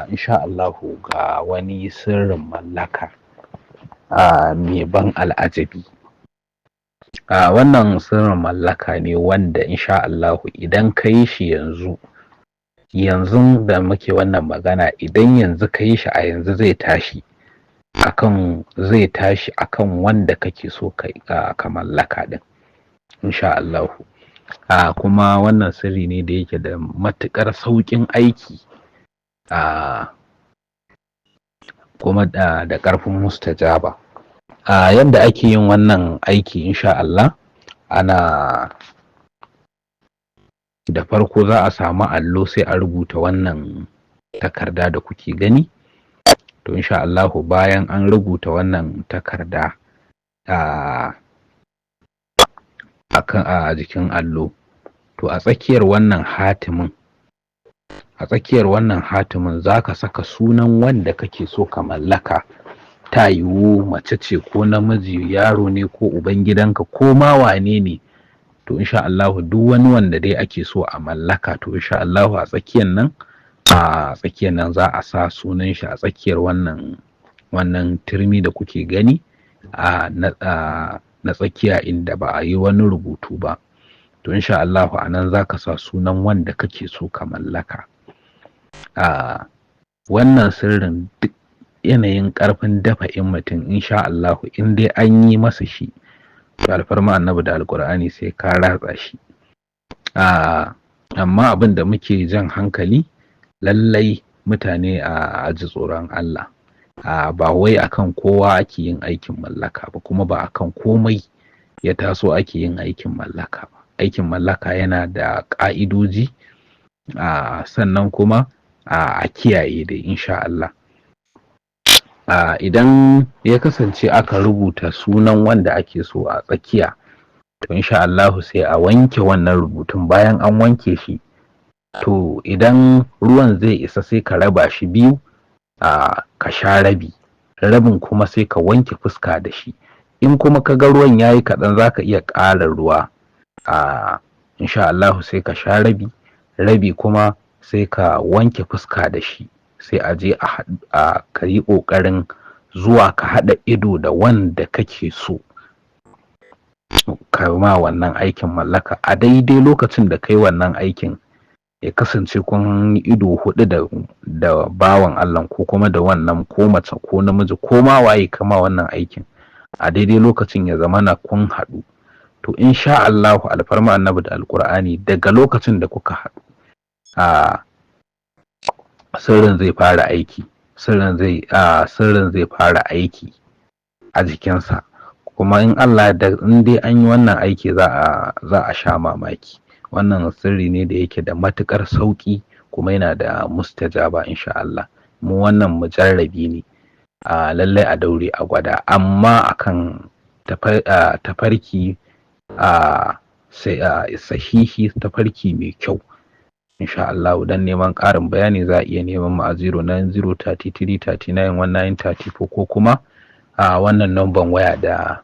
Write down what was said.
insha Allahu ga wani sirrin mallaka mai ban al'ajabi. Wannan sirrin mallaka ne wanda insha Allahu idan ka yi shi yanzu da muke wannan magana, idan yanzu ka yi shi a yanzu zai tashi akan wanda kake so ka mallaka din insha Allahu. Kuma wannan sirri ne da yake da matuƙar sauƙin aiki kuma da ƙarfin mustajaba. Yadda ake yin wannan aiki insha Allah, da farko za a samu allo sai a rubuta wannan takarda da kuke gani. To insha Allahu bayan an rubuta wannan takarda a jikin allo, to a tsakiyar wannan hatimin za ka saka sunan wanda kake so ka mallaka. Ta yiwu mace ce ko namiji, yaro ne ko ubangidanka ko ma wane ne. To insha Allahu duk wani wanda dai ake so a mallaka, to insha Allahu a tsakiyar nan za a sa sunan shi a tsakiyar wannan turmi da kuke gani na tsakiya inda ba a yi wani rubutu ba. To insha Allahu a nan za ka sa sunan wanda kake so ka mallaka. Wannan sirrin duk yanayin ƙarfin dafa'in mutum insha Allahu in dai an yi masa shi, to alfarma annabi da alƙur'ani sai ka ratsa shi. Amma abin da muke jan hankali, lallai mutane a ji tsoron Allah. Ba wai akan kowa ake yin aikin mallaka ba, kuma ba akan komai ya taso ake yin aikin mallaka ba. Aikin mallaka yana da ƙa'idoji, sannan kuma a kiyaye da insha Allah. Idan ya kasance aka rubuta sunan wanda ake so a tsakiya, to insha Allahu sai a wanke wannan rubutun. Bayan an wanke shi, to idan ruwan zai isa sai ka raba shi biyu, ka sha rabin kuma sai ka wanke fuska da shi. In kuma ka ga ruwan yayi kaɗan, za ka iya ƙara ruwa. Insha Allahu sai ka sha rabi kuma sai ka wanke fuska da shi. Sai a je ka yi ƙoƙarin zuwa ka haɗa ido da wanda kake so ka ma wannan aikin mallaka. A daidai lokacin da kai wannan aikin, ya kasance kun yi ido huɗu da bawan Allah, ko kuma da wannan ko mace ko namiji ko ma waye kama wannan aikin. A daidai lokacin ya zamana kun haɗu. To insha Allahu alfarma annabi da alƙur'ani, daga lokacin da kuka haɗu, sirrin zai fara aiki. Sirrin zai fara aiki a jikinsa. Kuma in Allah da in dai an yi wannan aiki za a sha mamaki. Wannan sirri ne da yake da matuƙar sauƙi kuma yana da mustajaba insha Allah. Mu wannan mujarrabi ne. Lallai a daure a gwada, amma akan tafarki sahihi, tafarki mai kyau insha Allah. Dan neman ƙarin bayani za a iya neman mu a 09033391934 ko kuma wannan number waya da